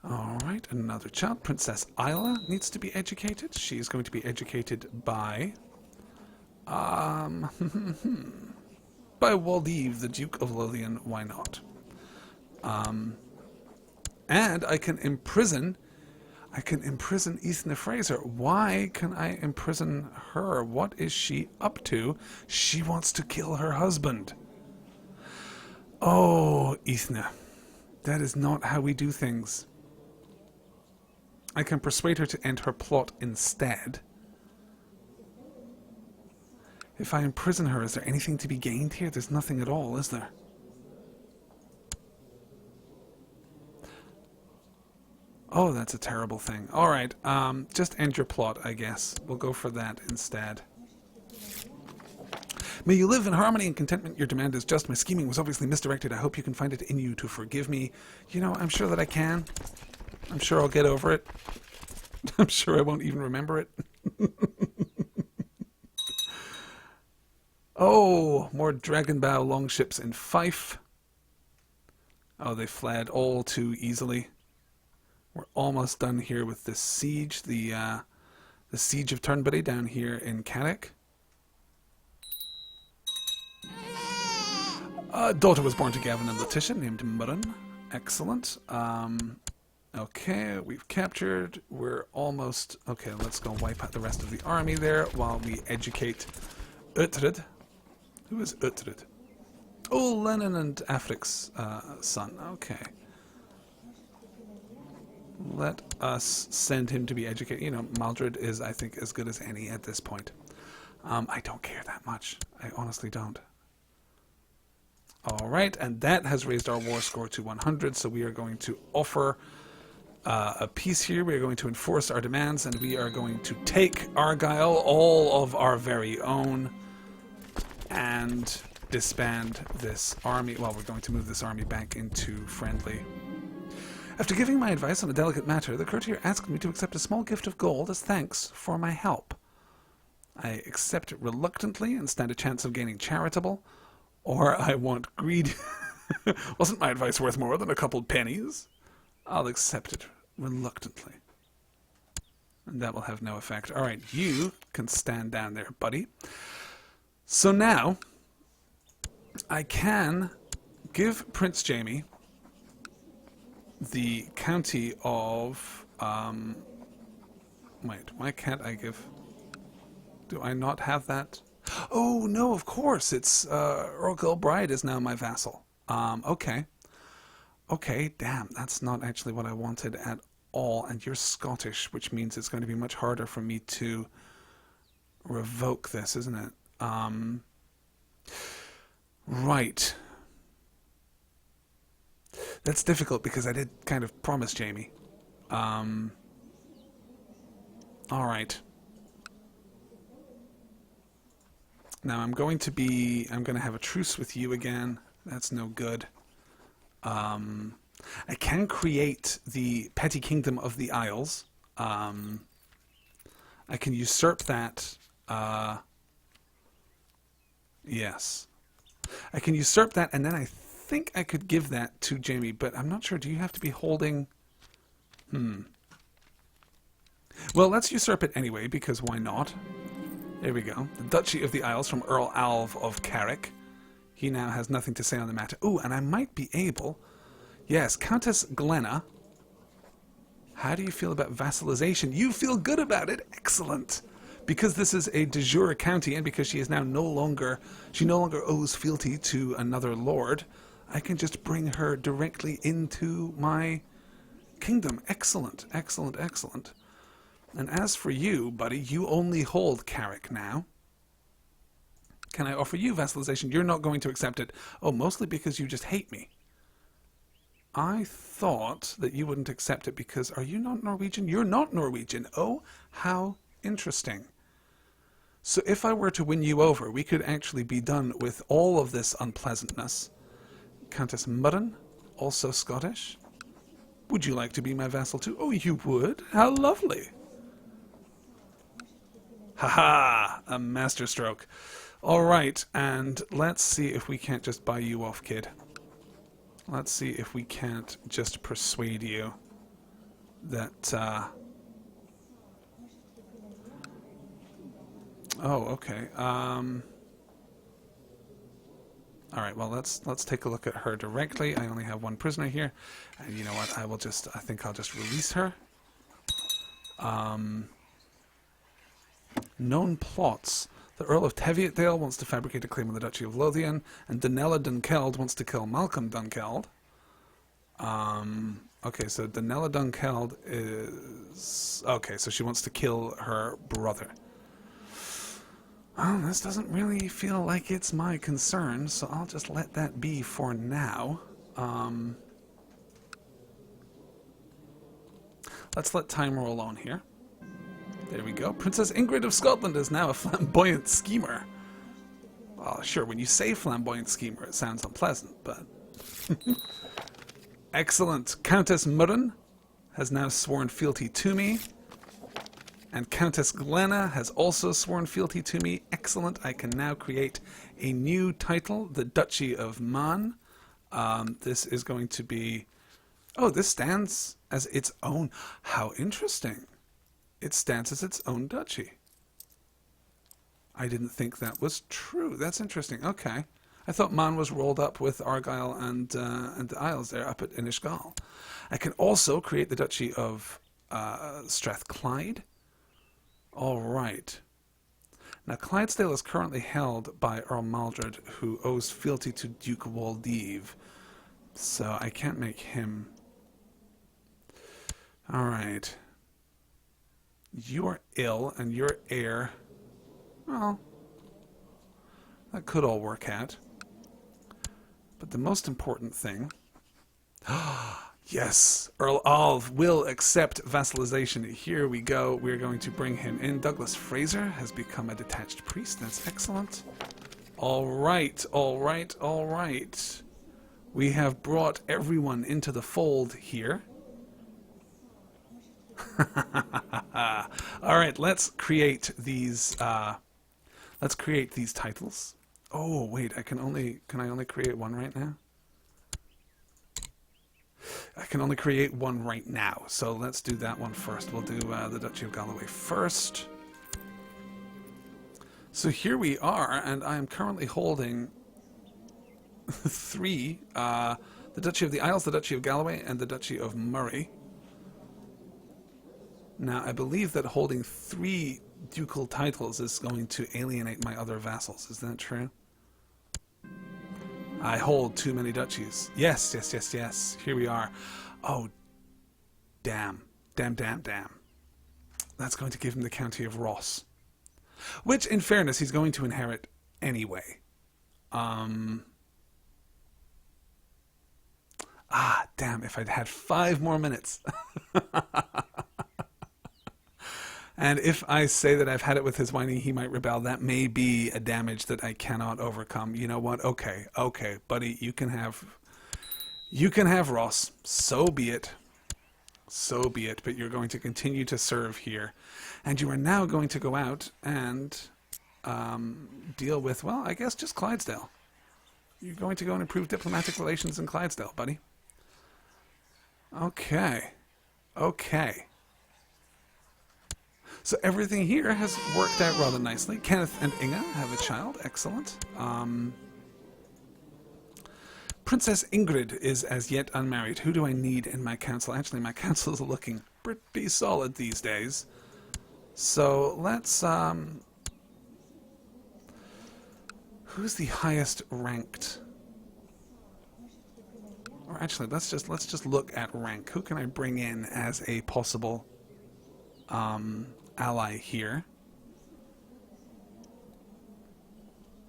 Alright, another child. Princess Isla needs to be educated. She is going to be educated by... by Waldev, the Duke of Lothian. Why not? And I can imprison Ethna Fraser. Why can I imprison her? What is she up to? She wants to kill her husband. Oh, Ethna. That is not how we do things. I can persuade her to end her plot instead. If I imprison her, is there anything to be gained here? There's nothing at all, is there? Oh, that's a terrible thing. Alright, just end your plot, I guess. We'll go for that instead. May you live in harmony and contentment. Your demand is just. My scheming was obviously misdirected. I hope you can find it in you to forgive me. You know, I'm sure that I can. I'm sure I'll get over it. I'm sure I won't even remember it. Oh, more Dragonbow longships in Fife. Oh, they fled all too easily. We're almost done here with this siege, the siege of Turnberry down here in Carrick. A daughter was born to Gavin and Letitia, named Murren. Excellent. Okay, we've captured. We're almost... Okay, let's go wipe out the rest of the army there while we educate Uhtred. Who is Uhtred? Oh, Lennon and Afric's son. Okay. Let us send him to be educated. You know, Maldred is, I think, as good as any at this point. I don't care that much. I honestly don't. Alright, and that has raised our war score to 100, so we are going to offer a peace here. We are going to enforce our demands, and we are going to take Argyle, all of our very own, and disband this army. Well, we're going to move this army back into friendly. After giving my advice on a delicate matter, the courtier asked me to accept a small gift of gold as thanks for my help. I accept it reluctantly and stand a chance of gaining charitable, or I want greed. Wasn't my advice worth more than a couple pennies? I'll accept it reluctantly. And that will have no effect. Alright, you can stand down there, buddy. So now, I can give Prince Jamie the county of... wait, why can't I give... Do I not have that? Oh, no, of course. It's Earl Gilbride is now my vassal. Okay. Okay, damn, that's not actually what I wanted at all. And you're Scottish, which means it's going to be much harder for me to revoke this, isn't it? Right. That's difficult because I did kind of promise Jamie. Alright. Now I'm going to have a truce with you again. That's no good. I can create the petty kingdom of the Isles. I can usurp that. Yes. I can usurp that, and then I think I could give that to Jamie, but I'm not sure. Do you have to be holding... Well, let's usurp it anyway, because why not? There we go. The Duchy of the Isles from Earl Alv of Carrick. He now has nothing to say on the matter. Ooh, and I might be able... Yes, Countess Glenna. How do you feel about vassalization? You feel good about it. Excellent. Because this is a de jure county, and because she is now no longer owes fealty to another lord, I can just bring her directly into my kingdom. Excellent, excellent, excellent. And as for you, buddy, you only hold Carrick now. Can I offer you vassalization? You're not going to accept it. Oh, mostly because you just hate me. I thought that you wouldn't accept it because... Are you not Norwegian? You're not Norwegian. Oh, how interesting. So if I were to win you over, we could actually be done with all of this unpleasantness. Countess Mudden, also Scottish. Would you like to be my vassal too? Oh, you would? How lovely. Haha, a masterstroke. All right, and let's see if we can't just buy you off, kid. Let's see if we can't just persuade you that... Oh, okay. All right. Well, let's take a look at her directly. I only have one prisoner here, and you know what? I think I'll just release her. Known plots. The Earl of Teviotdale wants to fabricate a claim on the Duchy of Lothian, and Danella Dunkeld wants to kill Malcolm Dunkeld. Okay, so Danella Dunkeld is... Okay, so she wants to kill her brother. Well, this doesn't really feel like it's my concern, so I'll just let that be for now. Let's let time roll on here. There we go. Princess Ingrid of Scotland is now a flamboyant schemer. Well, sure, when you say flamboyant schemer, it sounds unpleasant, but... Excellent. Countess Murren has now sworn fealty to me. And Countess Glenna has also sworn fealty to me. Excellent. I can now create a new title, the Duchy of Man. This is going to be... Oh, this stands as its own... How interesting. It stands as its own duchy. I didn't think that was true. That's interesting. Okay. I thought Man was rolled up with Argyll and the Isles there up at Inishgal. I can also create the Duchy of Strathclyde. All right. Now, Clydesdale is currently held by Earl Maldred, who owes fealty to Duke Waldeave. So I can't make him... All right. You are ill, and your heir... Well, that could all work out. But the most important thing... Yes, Earl Alv will accept vassalization. Here we go. We're going to bring him in. Douglas Fraser has become a detached priest. That's excellent. All right, all right, all right. We have brought everyone into the fold here. All right, let's create these. Let's create these titles. Oh wait, can I only create one right now? I can only create one right now, so let's do that one first. We'll do the Duchy of Galloway first. So here we are, and I am currently holding three: the Duchy of the Isles, the Duchy of Galloway, and the Duchy of Murray. Now, I believe that holding 3 ducal titles is going to alienate my other vassals. Is that true? I hold too many duchies. Yes, yes, yes, yes. Here we are. Oh, damn. Damn, damn, damn. That's going to give him the County of Ross. Which, in fairness, he's going to inherit anyway. Damn, if I'd had 5 more minutes. And if I say that I've had it with his whining, he might rebel. That may be a damage that I cannot overcome. You know what? Okay, buddy, you can have Ross. So be it. So be it. But you're going to continue to serve here, and you are now going to go out and deal with, well, I guess just Clydesdale. You're going to go and improve diplomatic relations in Clydesdale, buddy. Okay. So everything here has worked out rather nicely. Kenneth and Inga have a child. Excellent. Princess Ingrid is as yet unmarried. Who do I need in my council? Actually, my council is looking pretty solid these days. So let's... who's the highest ranked? Or actually, let's just look at rank. Who can I bring in as a possible ally here?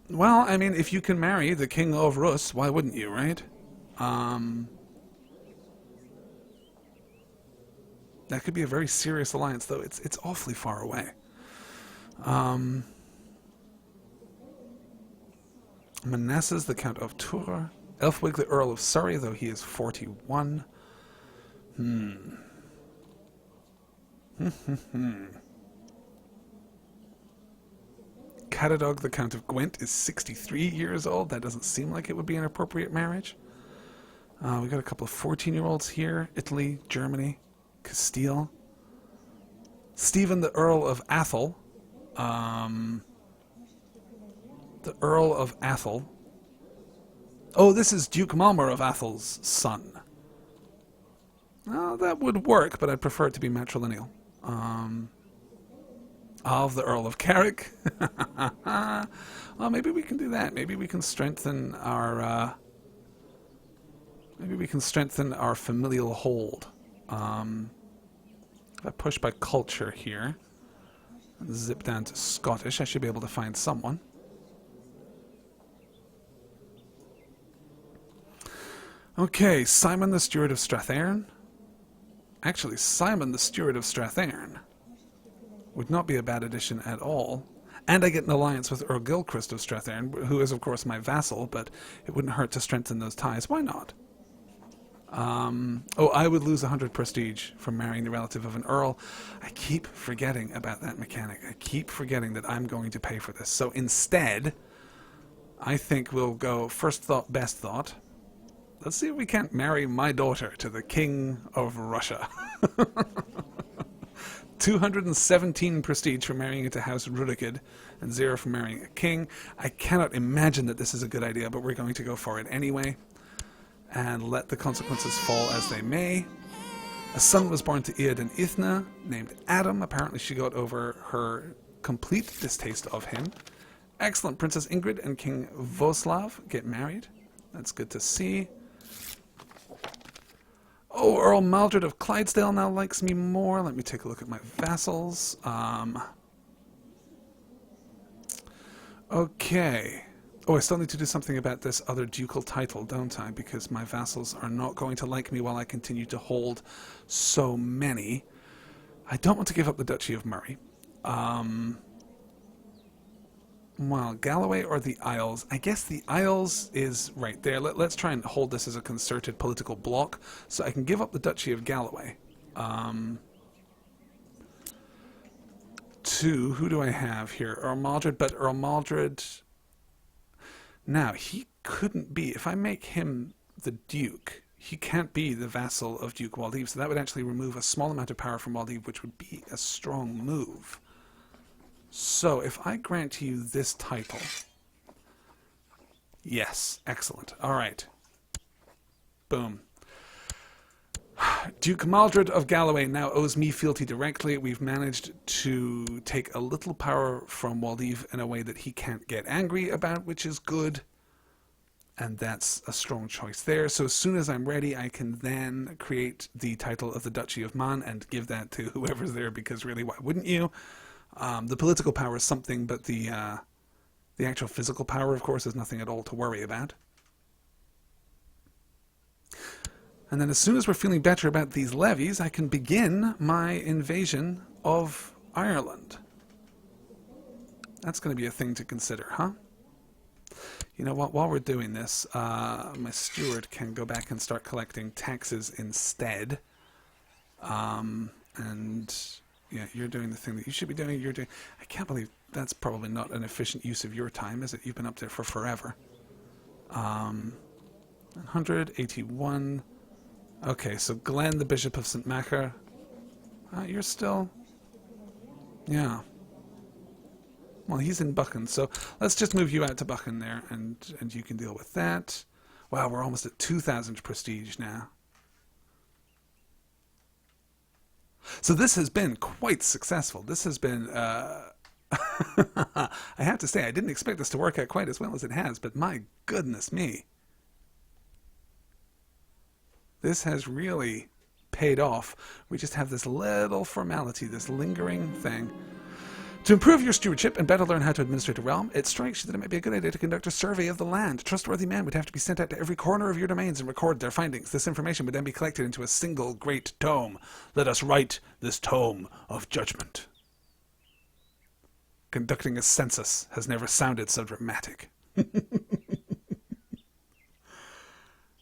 Well, I mean, if you can marry the King of Rus, why wouldn't you, right? That could be a very serious alliance, though. It's awfully far away. Manassas, the Count of Tours. Elfwig, the Earl of Surrey, though he is 41. Catadog, the Count of Gwent, is 63 years old. That doesn't seem like it would be an appropriate marriage. We got a couple of 14-year-olds here. Italy, Germany, Castile. Stephen, the Earl of Athol. The Earl of Athol. Oh, this is Duke Malmer of Athol's son. Oh, that would work, but I'd prefer it to be matrilineal. Of the Earl of Carrick. Well, maybe we can do that. Maybe we can strengthen our familial hold. If I push by culture here, zip down to Scottish, I should be able to find someone. Okay, Simon the Steward of Strathairn. Actually, Simon the Steward of Strathairn would not be a bad addition at all. And I get an alliance with Earl Gilchrist of Strathairn, who is, of course, my vassal, but it wouldn't hurt to strengthen those ties. Why not? Oh, I would lose 100 prestige from marrying the relative of an earl. I keep forgetting about that mechanic. I keep forgetting that I'm going to pay for this. So instead, I think we'll go first thought, best thought. Let's see if we can't marry my daughter to the King of Russia. 217 prestige for marrying into House Rudikid, and 0 for marrying a king. I cannot imagine that this is a good idea, but we're going to go for it anyway, and let the consequences fall as they may. A son was born to Eoden Ithna, named Adam. Apparently she got over her complete distaste of him. Excellent. Princess Ingrid and King Voslav get married. That's good to see. Oh, Earl Maldred of Clydesdale now likes me more. Let me take a look at my vassals. Okay. Oh, I still need to do something about this other ducal title, don't I? Because my vassals are not going to like me while I continue to hold so many. I don't want to give up the Duchy of Murray. Well, Galloway or the Isles? I guess the Isles is right there. Let's try and hold this as a concerted political bloc, so I can give up the Duchy of Galloway. To, who do I have here? Earl Maldred, but Earl Maldred... Now, he couldn't be... If I make him the Duke, he can't be the vassal of Duke Waldev, so that would actually remove a small amount of power from Waldev, which would be a strong move. So, if I grant you this title... Yes, excellent. All right. Boom. Duke Maldred of Galloway now owes me fealty directly. We've managed to take a little power from Waldev in a way that he can't get angry about, which is good. And that's a strong choice there. So as soon as I'm ready, I can then create the title of the Duchy of Man and give that to whoever's there, because really, why wouldn't you? The political power is something, but the actual physical power, of course, is nothing at all to worry about. And then as soon as we're feeling better about these levies, I can begin my invasion of Ireland. That's going to be a thing to consider, huh? You know what? While we're doing this, my steward can go back and start collecting taxes instead. And yeah, you're doing the thing that you should be doing. You're doing. I can't believe that's probably not an efficient use of your time, is it? You've been up there for forever. 181. Okay, so Glenn, the Bishop of St. Macher. You're still. Yeah. Well, he's in Buchan, so let's just move you out to Buchan there, and you can deal with that. Wow, we're almost at 2,000 prestige now. So this has been quite successful. This has been, I have to say, I didn't expect this to work out quite as well as it has, but my goodness me. This has really paid off. We just have this little formality, this lingering thing. To improve your stewardship and better learn how to administrate a realm, it strikes you that it might be a good idea to conduct a survey of the land. Trustworthy men would have to be sent out to every corner of your domains and record their findings. This information would then be collected into a single great tome. Let us write this tome of judgment. Conducting a census has never sounded so dramatic.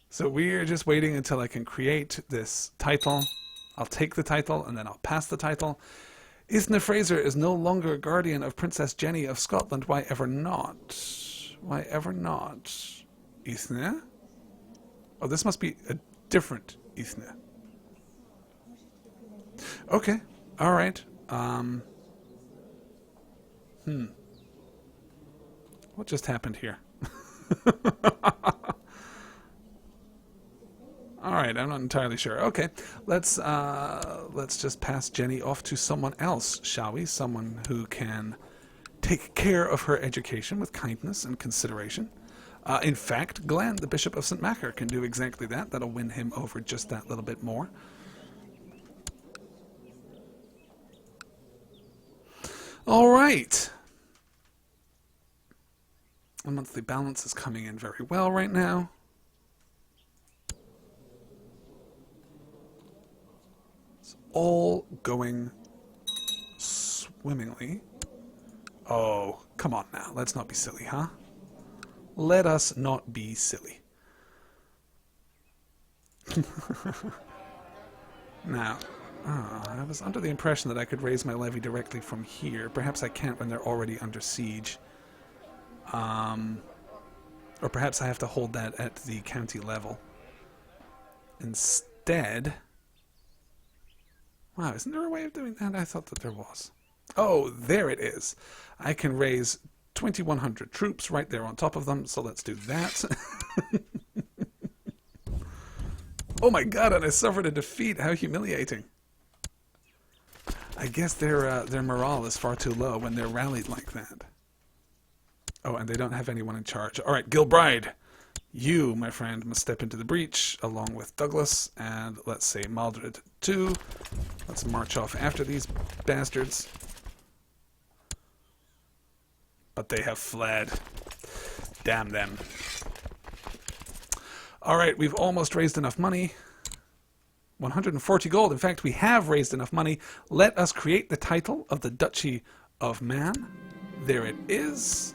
So we're just waiting until I can create this title. I'll take the title and then I'll pass the title. Ithne Fraser is no longer guardian of Princess Jenny of Scotland. Why ever not? Why ever not? Ithne? Oh, this must be a different Ithne. Okay. All right. What just happened here? All right, I'm not entirely sure. Okay, let's just pass Jenny off to someone else, shall we? Someone who can take care of her education with kindness and consideration. In fact, Glenn, the Bishop of St. Macher, can do exactly that. That'll win him over just that little bit more. All right. The monthly balance is coming in very well right now. All going swimmingly. Oh, come on now. Let's not be silly, huh? Let us not be silly. Now, I was under the impression that I could raise my levy directly from here. Perhaps I can't when they're already under siege. Or perhaps I have to hold that at the county level. Instead... Wow, isn't there a way of doing that? I thought that there was. Oh, there it is. I can raise 2,100 troops right there on top of them, so let's do that. Oh my god, and I suffered a defeat. How humiliating. I guess their morale is far too low when they're rallied like that. Oh, and they don't have anyone in charge. All right, Gilbride. You, my friend, must step into the breach along with Douglas and, let's say, Maldred too. Let's march off after these bastards. But they have fled. Damn them. Alright, we've almost raised enough money. 140 gold. In fact, we have raised enough money. Let us create the title of the Duchy of Man. There it is.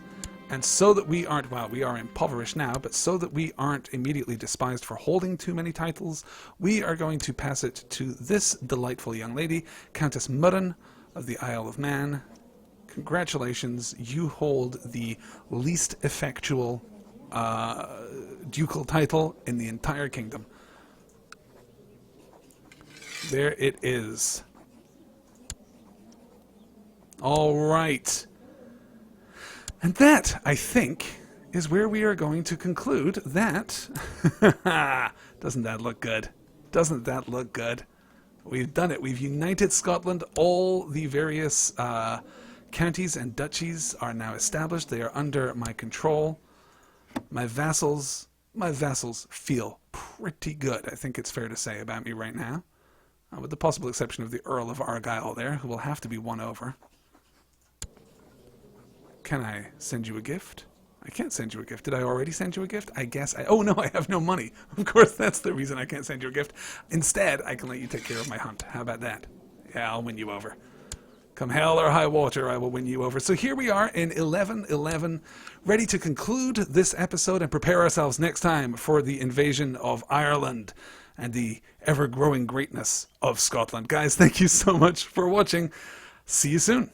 And so that we aren't, well, we are impoverished now, but so that we aren't immediately despised for holding too many titles, we are going to pass it to this delightful young lady, Countess Mudden of the Isle of Man. Congratulations, you hold the least effectual ducal title in the entire kingdom. There it is. All right. And that, I think, is where we are going to conclude that. Doesn't that look good? Doesn't that look good? We've done it. We've united Scotland. All the various counties and duchies are now established. They are under my control. My vassals feel pretty good, I think it's fair to say, about me right now. With the possible exception of the Earl of Argyll there, who will have to be won over. Can I send you a gift? I can't send you a gift. Did I already send you a gift? I guess I... Oh, no, I have no money. Of course, that's the reason I can't send you a gift. Instead, I can let you take care of my hunt. How about that? Yeah, I'll win you over. Come hell or high water, I will win you over. So here we are in 1111, ready to conclude this episode and prepare ourselves next time for the invasion of Ireland and the ever-growing greatness of Scotland. Guys, thank you so much for watching. See you soon.